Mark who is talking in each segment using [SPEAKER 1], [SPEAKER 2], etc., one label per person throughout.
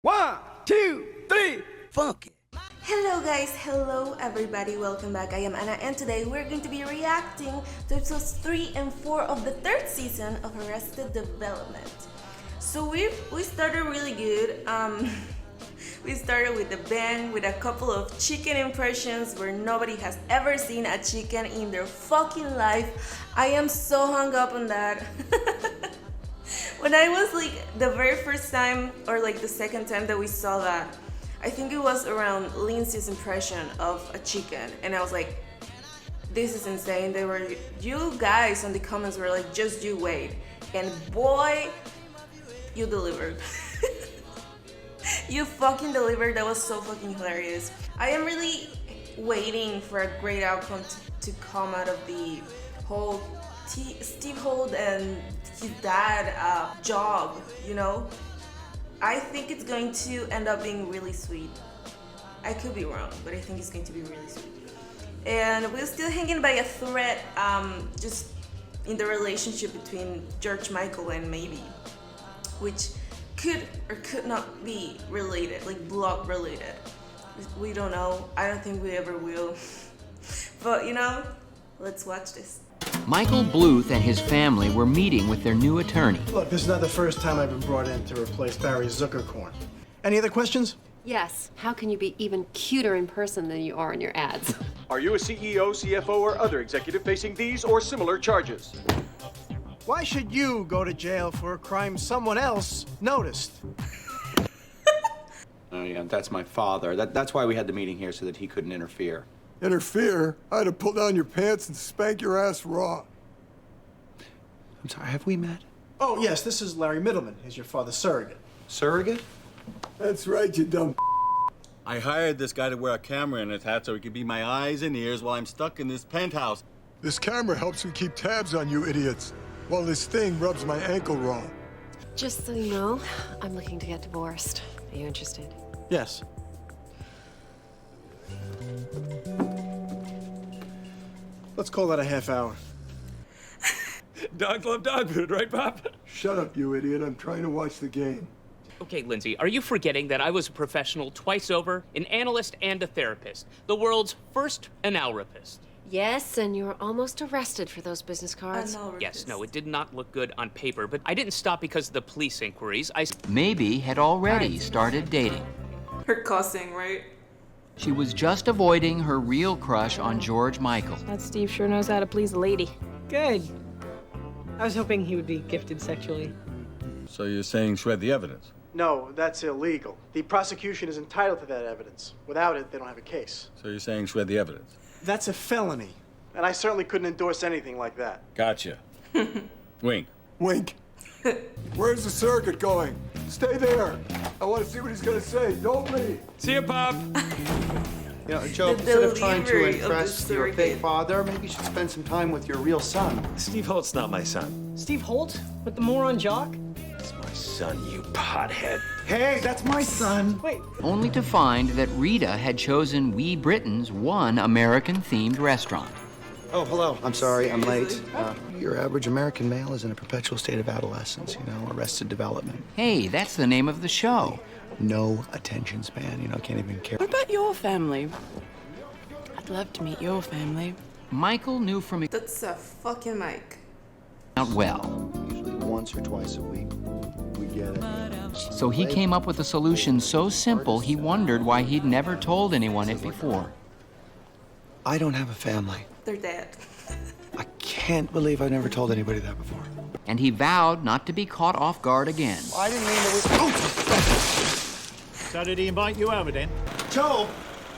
[SPEAKER 1] 1, 2, 3, funk it.
[SPEAKER 2] Hello guys, hello everybody, welcome back. I am Anna and today we're going to be reacting to episodes 3 and 4 of the third season of Arrested Development. So we started really good. We started with a bang with a couple of chicken impressions where nobody has ever seen a chicken in their fucking life. I am so hung up on that. When I was like the very first time or like the second time that we saw that, I think it was around Lindsay's impression of a chicken, and I was like, this is insane. You guys on the comments were like, just you wait, and boy, you delivered. You fucking delivered. That was so fucking hilarious. I am really waiting for a great outcome to come out of the whole Steve Holt and his dad job, you know? I think it's going to end up being really sweet. I could be wrong, but I think it's going to be really sweet. And we're still hanging by a thread just in the relationship between George Michael and Maybe, which could or could not be related, like blood related. We don't know. I don't think we ever will. But you know, let's watch this.
[SPEAKER 3] Michael Bluth and his family were meeting with their new attorney.
[SPEAKER 4] Look, this is not the first time I've been brought in to replace Barry Zuckerkorn. Any other questions?
[SPEAKER 5] Yes. How can you be even cuter in person than you are in your ads?
[SPEAKER 6] Are you a CEO, CFO, or other executive facing these or similar charges?
[SPEAKER 4] Why should you go to jail for a crime someone else noticed?
[SPEAKER 7] Oh, yeah, that's my father. That's why we had the meeting here, so that he couldn't interfere.
[SPEAKER 8] Interfere? I'd have pulled down your pants and spanked your ass raw.
[SPEAKER 7] I'm sorry, have we met?
[SPEAKER 4] Oh, yes, this is Larry Middleman. He's your father's surrogate.
[SPEAKER 7] Surrogate?
[SPEAKER 8] That's right, you dumb.
[SPEAKER 9] I hired this guy to wear a camera in his hat so he could be my eyes and ears while I'm stuck in this penthouse.
[SPEAKER 8] This camera helps me keep tabs on you idiots, while this thing rubs my ankle raw.
[SPEAKER 5] Just so you know, I'm looking to get divorced. Are you interested?
[SPEAKER 4] Yes. Let's call that a half hour.
[SPEAKER 1] Dogs love dog food, right, Pop?
[SPEAKER 8] Shut up, you idiot. I'm trying to watch the game.
[SPEAKER 10] Okay, Lindsay, are you forgetting that I was a professional twice over, an analyst and a therapist, the world's first analrapist?
[SPEAKER 5] Yes, and you were almost arrested for those business cards.
[SPEAKER 10] Yes, no, it did not look good on paper, but I didn't stop because of the police inquiries.
[SPEAKER 3] Maybe had already started dating.
[SPEAKER 2] Her cussing, right?
[SPEAKER 3] She was just avoiding her real crush on George Michael.
[SPEAKER 11] That Steve sure knows how to please a lady. Good. I was hoping he would be gifted sexually.
[SPEAKER 9] So you're saying shred the evidence?
[SPEAKER 4] No, that's illegal. The prosecution is entitled to that evidence. Without it, they don't have a case.
[SPEAKER 9] So you're saying shred the evidence?
[SPEAKER 4] That's a felony. And I certainly couldn't endorse anything like that.
[SPEAKER 9] Gotcha. Wink.
[SPEAKER 8] Wink. Where's the circuit going? Stay there. I want to see what he's going to say. Don't leave.
[SPEAKER 1] See you, Pop.
[SPEAKER 7] You know, Joe,
[SPEAKER 2] The
[SPEAKER 7] instead of trying to
[SPEAKER 2] delivery of
[SPEAKER 7] impress
[SPEAKER 2] the
[SPEAKER 7] your
[SPEAKER 2] surrogate.
[SPEAKER 7] fake father, maybe you should spend some time with your real son.
[SPEAKER 6] Steve Holt's not my son.
[SPEAKER 11] Steve Holt? With the moron jock?
[SPEAKER 6] It's my son, you pothead.
[SPEAKER 7] Hey, that's my son.
[SPEAKER 11] Wait,
[SPEAKER 3] Only to find that Rita had chosen We Britain's one American-themed restaurant.
[SPEAKER 7] Oh, hello. I'm sorry, I'm late. Your average American male is in a perpetual state of adolescence, you know, arrested development.
[SPEAKER 3] Hey, that's the name of the show.
[SPEAKER 7] No attention span, you know, can't even care.
[SPEAKER 11] what about your family? I'd love to meet your family.
[SPEAKER 3] Michael knew from
[SPEAKER 2] That's a fucking mic.
[SPEAKER 3] out well,
[SPEAKER 7] Usually once or twice a week. We get it.
[SPEAKER 3] so he came up with a solution so simple he wondered why he'd never told anyone it before.
[SPEAKER 7] I don't have a family.
[SPEAKER 2] They're dead.
[SPEAKER 7] I can't believe I've never told anybody that before.
[SPEAKER 3] And he vowed not to be caught off guard again.
[SPEAKER 7] I didn't mean to...
[SPEAKER 9] So did he invite you over then?
[SPEAKER 7] Joe,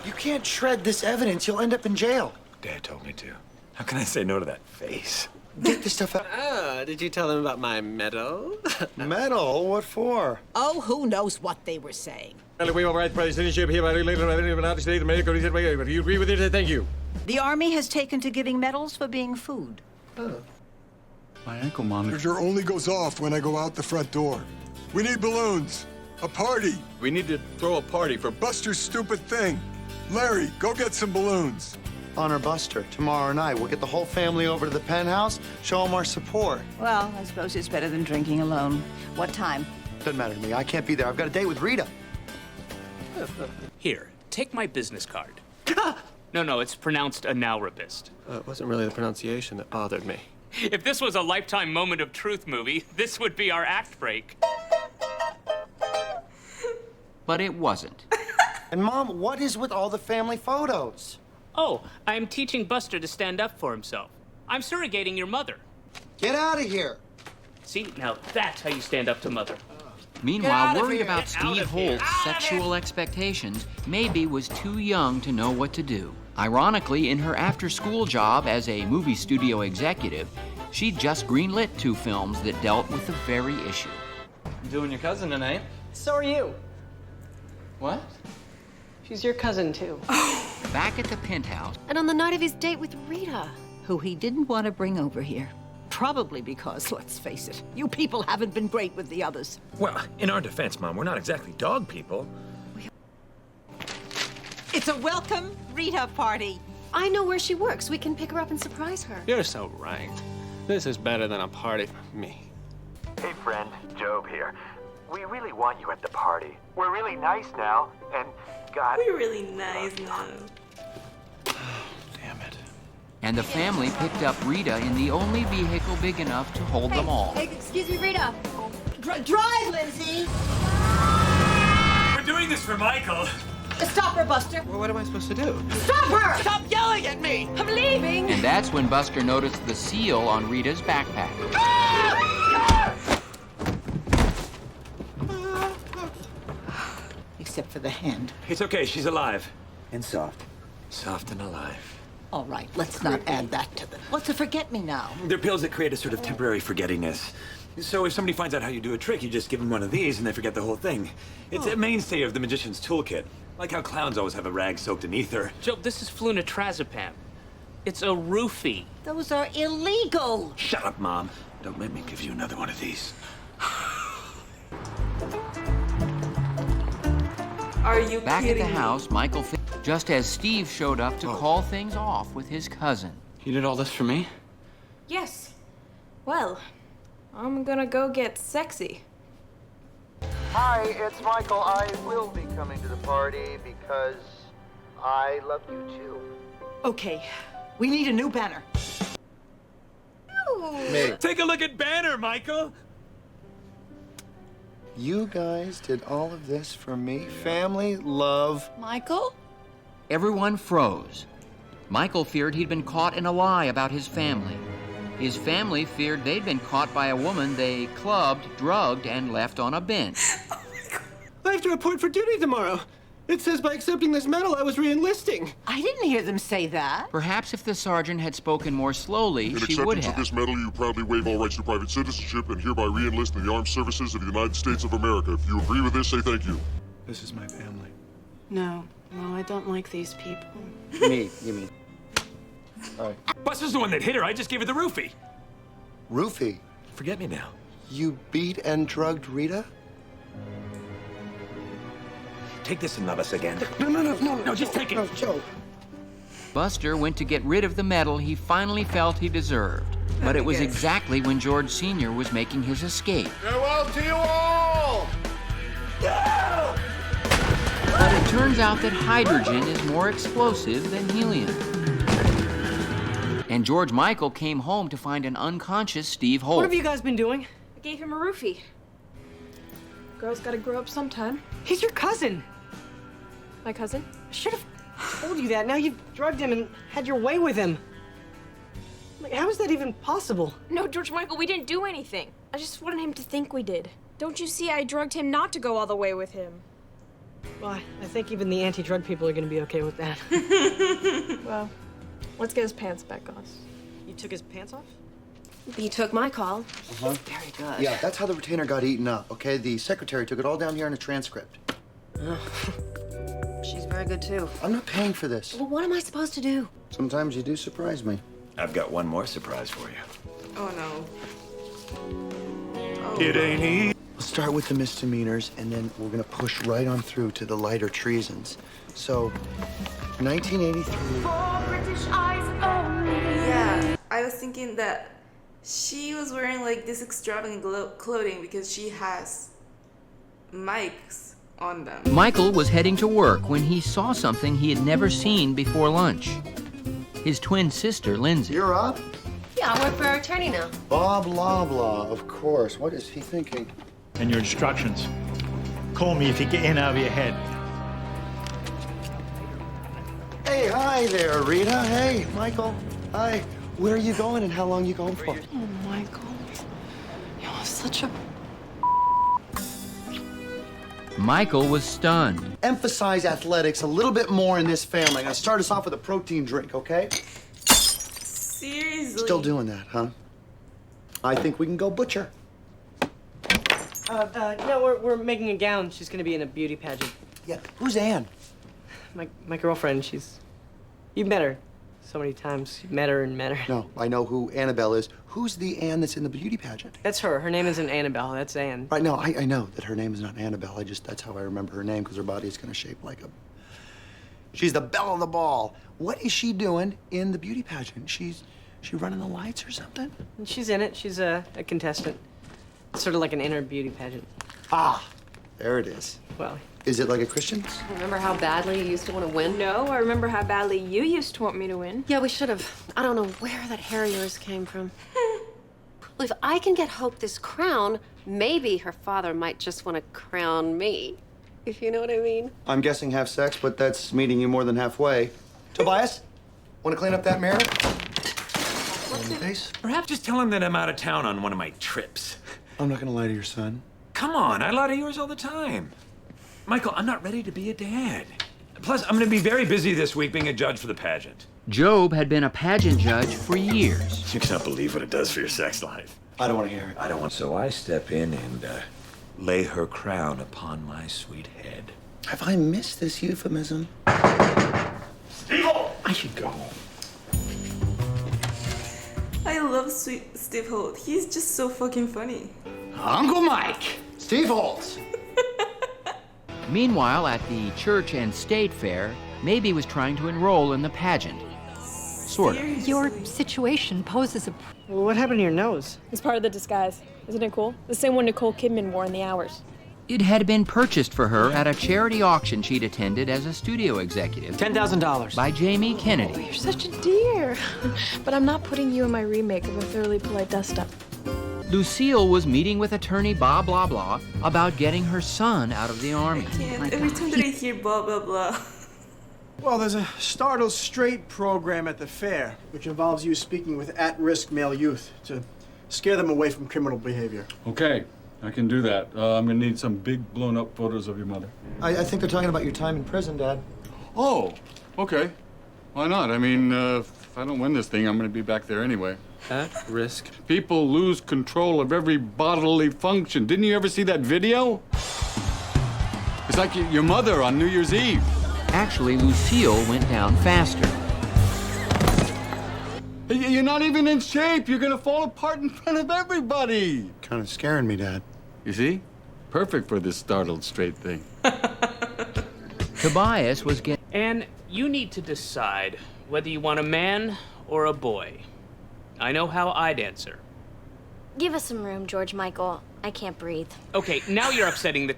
[SPEAKER 7] you can't shred this evidence. You'll end up in jail.
[SPEAKER 6] Dad told me to. How can I say no to that face?
[SPEAKER 7] Get this stuff out.
[SPEAKER 1] Did you tell them about my medal?
[SPEAKER 7] Medal? What for?
[SPEAKER 11] Oh, who knows what they were saying.
[SPEAKER 9] We will write citizenship here. Do you agree with it? Thank you.
[SPEAKER 11] The Army has taken to giving medals for being food.
[SPEAKER 9] My ankle monitor.
[SPEAKER 8] Monitor only goes off when I go out the front door. We need balloons. A party.
[SPEAKER 9] We need to throw a party for
[SPEAKER 8] Buster's stupid thing. Larry, go get some balloons.
[SPEAKER 7] Honor Buster tomorrow night. We'll get the whole family over to the penthouse, show them our support.
[SPEAKER 11] Well, I suppose it's better than drinking alone. What time?
[SPEAKER 7] Doesn't matter to me. I can't be there. I've got a date with Rita.
[SPEAKER 10] Here, take my business card. No, it's pronounced analrapist.
[SPEAKER 1] It wasn't really the pronunciation that bothered me.
[SPEAKER 10] If this was a Lifetime Moment of Truth movie, this would be our act break.
[SPEAKER 3] But it wasn't.
[SPEAKER 7] And Mom, what is with all the family photos?
[SPEAKER 10] Oh, I'm teaching Buster to stand up for himself. I'm surrogating your mother.
[SPEAKER 7] Get out of here.
[SPEAKER 10] See, now that's how you stand up to mother.
[SPEAKER 3] Meanwhile, worried about Steve Holt's sexual expectations, Maybe was too young to know what to do. Ironically, in her after-school job as a movie studio executive, she'd just greenlit 2 films that dealt with the very issue.
[SPEAKER 12] I'm doing your cousin tonight.
[SPEAKER 11] So are you.
[SPEAKER 12] What?
[SPEAKER 11] She's your cousin, too.
[SPEAKER 3] Back at the penthouse,
[SPEAKER 5] And on the night of his date with Rita.
[SPEAKER 13] Who he didn't want to bring over here. Probably because, let's face it, you people haven't been great with the others.
[SPEAKER 14] Well, in our defense, Mom, we're not exactly dog people.
[SPEAKER 13] It's a welcome Rita party.
[SPEAKER 5] I know where she works. We can pick her up and surprise her.
[SPEAKER 1] You're so right. This is better than a party for me.
[SPEAKER 15] Hey, friend, Job here. We really want you at the party. We're really nice now, and God...
[SPEAKER 2] We're really nice now.
[SPEAKER 1] Damn it.
[SPEAKER 3] and the family picked up Rita in the only vehicle big enough to hold them all.
[SPEAKER 13] Hey, excuse me, Rita. Drive, Lindsay!
[SPEAKER 14] We're doing this for Michael.
[SPEAKER 13] Stop her, Buster.
[SPEAKER 1] Well, what am I supposed to do?
[SPEAKER 13] Stop her!
[SPEAKER 14] Stop yelling at me!
[SPEAKER 13] I'm leaving!
[SPEAKER 3] And that's when Buster noticed the seal on Rita's backpack.
[SPEAKER 13] Except for the hand.
[SPEAKER 14] It's okay, she's alive.
[SPEAKER 15] And soft.
[SPEAKER 14] Soft and alive.
[SPEAKER 13] All right, let's not add that to them. What's a forget-me-now?
[SPEAKER 14] They're pills that create a sort of temporary forgettingness. So if somebody finds out how you do a trick, you just give them one of these and they forget the whole thing. It's a mainstay of the magician's toolkit. Like how clowns always have a rag soaked in ether.
[SPEAKER 10] Joe, this is flunitrazepam. It's a roofie.
[SPEAKER 13] Those are illegal.
[SPEAKER 14] Shut up, Mom. Don't let me give you another one of these.
[SPEAKER 2] Are you
[SPEAKER 3] Back
[SPEAKER 2] kidding
[SPEAKER 3] at the
[SPEAKER 2] me?
[SPEAKER 3] house, Michael, just as Steve showed up to call things off with his cousin.
[SPEAKER 12] You did all this for me?
[SPEAKER 16] Yes. Well, I'm gonna go get sexy.
[SPEAKER 15] Hi, it's Michael. I will be coming to the party because I love you too.
[SPEAKER 13] Okay, we need a new banner.
[SPEAKER 14] Take a look at Banner, Michael.
[SPEAKER 7] You guys did all of this for me? Family, love.
[SPEAKER 13] Michael?
[SPEAKER 3] Everyone froze. Michael feared he'd been caught in a lie about his family. His family feared they'd been caught by a woman they clubbed, drugged, and left on a bench.
[SPEAKER 1] I have to report for duty tomorrow. It says by accepting this medal, I was re-enlisting.
[SPEAKER 13] I didn't hear them say that.
[SPEAKER 3] Perhaps if the sergeant had spoken more slowly, she would
[SPEAKER 17] acceptance
[SPEAKER 3] have.
[SPEAKER 17] of this medal, you proudly waive all rights to private citizenship and hereby re-enlist in the armed services of the United States of America. If you agree with this, say thank you.
[SPEAKER 14] This is my family.
[SPEAKER 16] No, I don't like these people.
[SPEAKER 7] Me, you mean. All right.
[SPEAKER 14] Buster's the one that hit her. I just gave her the roofie.
[SPEAKER 7] Roofie,
[SPEAKER 14] Forget me now.
[SPEAKER 7] you beat and drugged Rita?
[SPEAKER 14] Take this and love us again.
[SPEAKER 7] No,
[SPEAKER 14] just take it.
[SPEAKER 7] No, Joe.
[SPEAKER 3] Buster went to get rid of the medal he finally felt he deserved. But it was exactly when George Sr. was making his escape.
[SPEAKER 17] Farewell to you all!
[SPEAKER 3] But it turns out that hydrogen is more explosive than helium. And George Michael came home to find an unconscious Steve Holt.
[SPEAKER 11] What have you guys been doing?
[SPEAKER 16] I gave him a roofie. Girls gotta grow up sometime.
[SPEAKER 11] He's your cousin.
[SPEAKER 16] My cousin?
[SPEAKER 11] I should have told you that. Now you've drugged him and had your way with him. Like, how is that even possible?
[SPEAKER 16] No, George Michael, we didn't do anything. I just wanted him to think we did. Don't you see I drugged him not to go all the way with him?
[SPEAKER 11] Well, I think even the anti-drug people are going to be okay with that.
[SPEAKER 16] Well, let's get his pants back on.
[SPEAKER 11] You took his pants off?
[SPEAKER 16] You took my call.
[SPEAKER 7] Uh-huh.
[SPEAKER 13] Very good.
[SPEAKER 7] Yeah, that's how the retainer got eaten up, okay? The secretary took it all down here in a transcript.
[SPEAKER 13] She's very good, too.
[SPEAKER 7] I'm not paying for this.
[SPEAKER 5] Well, what am I supposed to do?
[SPEAKER 7] Sometimes you do surprise me.
[SPEAKER 14] I've got one more surprise for you.
[SPEAKER 2] Oh no.
[SPEAKER 14] It ain't easy.
[SPEAKER 7] We'll start with the misdemeanors, and then we're gonna push right on through to the lighter treasons. So, 1983.
[SPEAKER 2] Yeah, I was thinking that she was wearing like this extravagant clothing because she has Mike's on them.
[SPEAKER 3] Michael was heading to work when he saw something he had never seen before lunch. His twin sister, Lindsay.
[SPEAKER 7] You're up?
[SPEAKER 5] Yeah, I work for our attorney now.
[SPEAKER 7] Bob Loblaw, of course. What is he thinking?
[SPEAKER 18] And your instructions. Call me if you get in over your head.
[SPEAKER 7] Hey, hi there, Rita. Hey, Michael. Hi. Where are you going and how long are you going for?
[SPEAKER 5] Oh, Michael. You're such a...
[SPEAKER 3] Michael was stunned.
[SPEAKER 7] Emphasize athletics a little bit more in this family. I'm gonna start us off with a protein drink, okay?
[SPEAKER 2] Seriously?
[SPEAKER 7] Still doing that, huh? I think we can go butcher.
[SPEAKER 11] No, we're making a gown. She's gonna be in a beauty pageant.
[SPEAKER 7] Yeah, who's Anne?
[SPEAKER 11] My girlfriend, you've met her so many times. You've met her and met her.
[SPEAKER 7] No, I know who Annabelle is. Who's the Anne that's in the beauty pageant?
[SPEAKER 11] That's her. Her name isn't Annabelle. That's Anne.
[SPEAKER 7] Right, no, I know that her name is not Annabelle. that's how I remember her name, because her body is kind of shaped like a... She's the belle of the ball. What is she doing in the beauty pageant? She running the lights or something?
[SPEAKER 11] She's in it. She's a contestant. It's sort of like an inner beauty pageant.
[SPEAKER 7] Ah, there it is.
[SPEAKER 11] Well...
[SPEAKER 7] Is it like a Christian's?
[SPEAKER 5] Remember how badly you used to want to win?
[SPEAKER 16] No, I remember how badly you used to want me to win.
[SPEAKER 5] Yeah, we should have. I don't know where that hair of yours came from. Well, if I can get Hope this crown, maybe her father might just want to crown me. If you know what I mean.
[SPEAKER 7] I'm guessing have sex, but that's meeting you more than halfway. Tobias, want to clean up that mirror? Face?
[SPEAKER 14] Perhaps just tell him that I'm out of town on one of my trips.
[SPEAKER 7] I'm not going to lie to your son.
[SPEAKER 14] Come on, I lie to yours all the time. Michael, I'm not ready to be a dad. Plus, I'm going to be very busy this week being a judge for the pageant.
[SPEAKER 3] Job had been a pageant judge for years.
[SPEAKER 14] You can't believe what it does for your sex life.
[SPEAKER 7] I don't want to hear it.
[SPEAKER 14] I don't want. So I step in and lay her crown upon my sweet head.
[SPEAKER 7] Have I missed this euphemism?
[SPEAKER 14] Steve, I should go home.
[SPEAKER 2] I love sweet Steve Holt. He's just so fucking funny.
[SPEAKER 3] Uncle Mike.
[SPEAKER 7] Steve Holtz.
[SPEAKER 3] Meanwhile, at the church and state fair, Maybe was trying to enroll in the pageant. Sort of.
[SPEAKER 13] Your situation poses a...
[SPEAKER 11] Well, what happened to your nose?
[SPEAKER 16] It's part of the disguise. Isn't it cool? The same one Nicole Kidman wore in The Hours.
[SPEAKER 3] It had been purchased for her at a charity auction she'd attended as a studio executive.
[SPEAKER 11] $10,000.
[SPEAKER 3] By Jamie Kennedy.
[SPEAKER 16] You're such a dear. But I'm not putting you in my remake of A Thoroughly Polite Dust-Up.
[SPEAKER 3] Lucille was meeting with attorney Bob Blah Blah about getting her son out of the army.
[SPEAKER 2] I can't. Every time that I hear blah, blah, blah.
[SPEAKER 4] Well, there's a Startled Straight program at the fair, which involves you speaking with at-risk male youth to scare them away from criminal behavior.
[SPEAKER 9] Okay, I can do that. I'm gonna need some big blown-up photos of your mother.
[SPEAKER 7] I think they're talking about your time in prison, Dad.
[SPEAKER 9] Oh, okay. Why not? I mean, if I don't win this thing, I'm gonna be back there anyway.
[SPEAKER 12] At risk.
[SPEAKER 9] People lose control of every bodily function. Didn't you ever see that video? It's like your mother on New Year's Eve.
[SPEAKER 3] Actually, Lucille went down faster.
[SPEAKER 9] You're not even in shape. You're gonna fall apart in front of everybody.
[SPEAKER 7] Kind of scaring me, Dad.
[SPEAKER 9] You see? Perfect for this Startled Straight thing.
[SPEAKER 3] Tobias was getting...
[SPEAKER 10] And you need to decide whether you want a man or a boy. I know how I'd answer.
[SPEAKER 19] Give us some room, George Michael. I can't breathe.
[SPEAKER 10] Okay, now you're upsetting the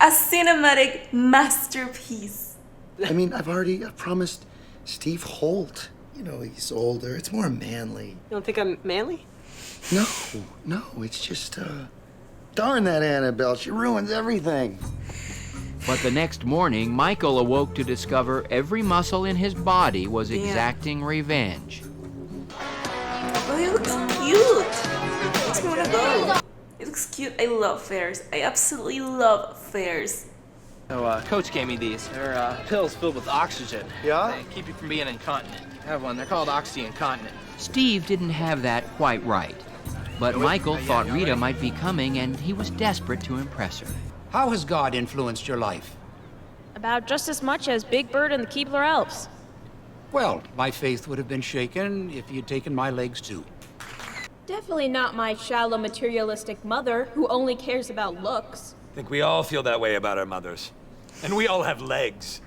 [SPEAKER 2] A cinematic masterpiece.
[SPEAKER 7] I mean, I've promised Steve Holt. You know, he's older. It's more manly.
[SPEAKER 11] You don't think I'm manly?
[SPEAKER 7] No, it's just, darn that Annabelle. She ruins everything.
[SPEAKER 3] But the next morning, Michael awoke to discover every muscle in his body was exacting revenge.
[SPEAKER 2] Oh, he looks cute. Makes me wanna go. It looks cute. I love fairs. I absolutely love fairs.
[SPEAKER 12] So, Coach gave me these. They're pills filled with oxygen.
[SPEAKER 7] Yeah?
[SPEAKER 12] They keep you from being incontinent. I have one. They're called Oxy-Incontinent.
[SPEAKER 3] Steve didn't have that quite right. But Michael thought Rita might be coming, and he was desperate to impress her.
[SPEAKER 20] How has God influenced your life?
[SPEAKER 16] About just as much as Big Bird and the Keebler Elves.
[SPEAKER 20] Well, my faith would have been shaken if you'd taken my legs too.
[SPEAKER 16] Definitely not my shallow materialistic mother who only cares about looks.
[SPEAKER 14] I think we all feel that way about our mothers. And we all have legs.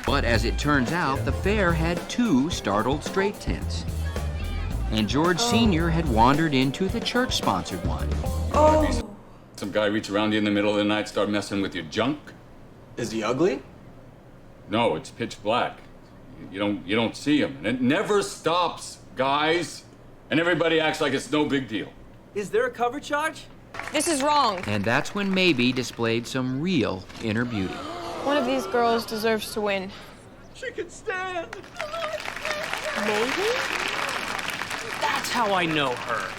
[SPEAKER 3] But as it turns out, the fair had 2 Startled Straight tents. and George Sr. had wandered into the church-sponsored one.
[SPEAKER 2] Oh.
[SPEAKER 9] Some guy reach around you in the middle of the night, start messing with your junk?
[SPEAKER 1] Is he ugly?
[SPEAKER 9] No, it's pitch black. You don't see him. And it never stops, guys. And everybody acts like it's no big deal.
[SPEAKER 12] Is there a cover charge?
[SPEAKER 16] This is wrong.
[SPEAKER 3] And that's when Maybe displayed some real inner beauty.
[SPEAKER 16] One of these girls deserves to win.
[SPEAKER 12] She can stand.
[SPEAKER 16] Maybe?
[SPEAKER 10] That's how I know her.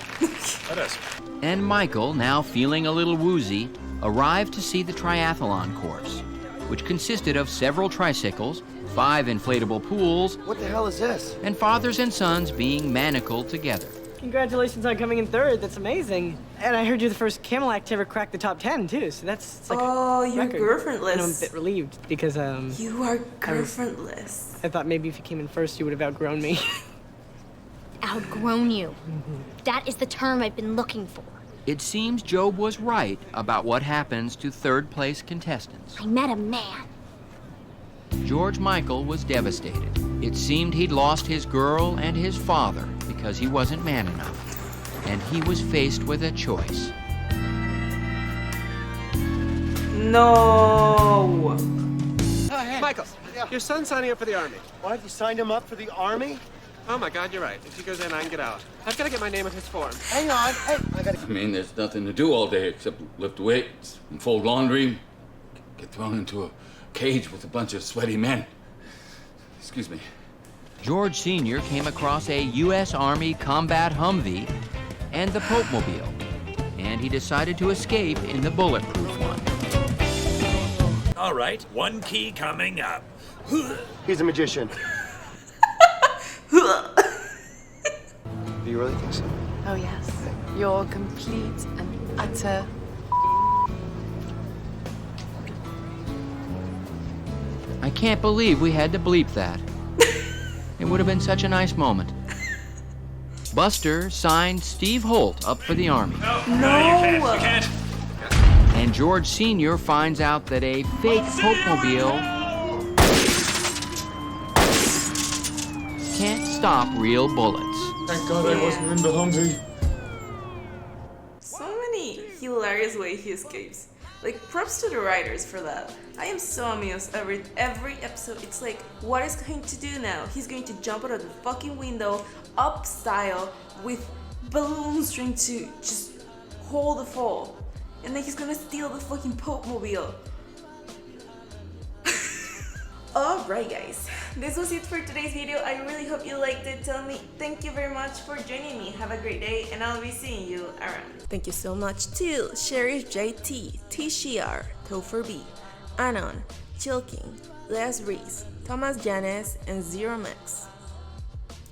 [SPEAKER 12] Let us.
[SPEAKER 3] And Michael, now feeling a little woozy, arrived to see the triathlon course, which consisted of several tricycles, 5 inflatable pools.
[SPEAKER 7] What the hell is this?
[SPEAKER 3] And fathers and sons being manacled together.
[SPEAKER 11] Congratulations on coming in third. That's amazing. And I heard you're the first Camelot to ever crack the top 10 too. So that's like
[SPEAKER 2] you're
[SPEAKER 11] record.
[SPEAKER 2] girlfriendless.
[SPEAKER 11] And I'm a bit relieved because
[SPEAKER 2] you are girlfriendless.
[SPEAKER 11] I thought maybe if you came in first, you would have outgrown me.
[SPEAKER 19] Outgrown you. That is the term I've been looking for.
[SPEAKER 3] It seems Job was right about what happens to third-place contestants.
[SPEAKER 19] I met a man.
[SPEAKER 3] George Michael was devastated. It seemed he'd lost his girl and his father because he wasn't man enough. And he was faced with a choice.
[SPEAKER 2] No.
[SPEAKER 1] Michael, your son's signing up for the Army.
[SPEAKER 7] What? You signed him up for the Army?
[SPEAKER 1] Oh my God, you're right. If he goes in, I can get out. I've got to get my name in his form.
[SPEAKER 7] Hang on. Hey,
[SPEAKER 9] I mean, there's nothing to do all day except lift weights and fold laundry, get thrown into a cage with a bunch of sweaty men. Excuse me.
[SPEAKER 3] George Sr. came across a U.S. Army combat Humvee and the Pope Mobile, and he decided to escape in the bulletproof one.
[SPEAKER 14] All right, one key coming up.
[SPEAKER 7] He's a magician. Do you really think so?
[SPEAKER 21] Oh, yes. You're complete and utter.
[SPEAKER 3] I can't believe we had to bleep that. It would have been such a nice moment. Buster signed Steve Holt up for the Army.
[SPEAKER 2] No!
[SPEAKER 14] You can't.
[SPEAKER 3] And George Sr. finds out that a fake Pope Mobile can't stop real bullets.
[SPEAKER 8] Thank God I wasn't in the Humvee.
[SPEAKER 2] So many hilarious ways he escapes. Like, props to the writers for that. I am so amused every episode. It's like, what is he going to do now? He's going to jump out of the fucking window, up style, with balloon string to just hold the fall. And then he's gonna steal the fucking Pope Mobile. Alright guys, this was it for today's video. I really hope you liked it. Thank you very much for joining me. Have a great day and I'll be seeing you around. Thank you so much to Sheriff JT, TCR, Topher B, Anon, Chilking, Les Reese, Thomas Janes, and Zero Max.